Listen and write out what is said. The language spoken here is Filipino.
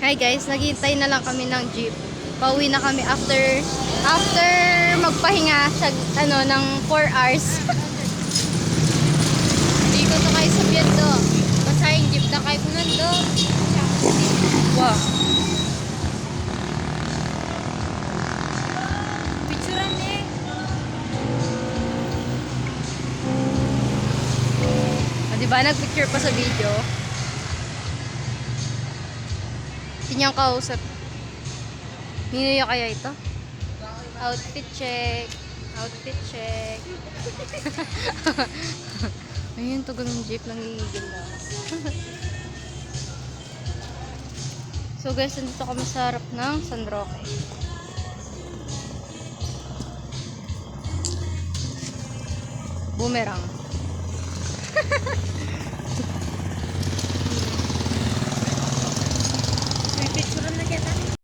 Hi guys, naghihintay na lang kami ng jeep. Pauwi na kami after magpahinga sa ng 4 hours. Hindi ko to kayo sa Biendo. Masayang jeep na kayo nando. Wow. Picturean eh. Diba nagpicture pa sa video? Tinyang kausap. Nino kaya ito? Outfit check. Outfit check. Ayun, tugon ng jeep. Nangigigil na. So guys, nandito kami sa harap ng San Roque. Boomerang.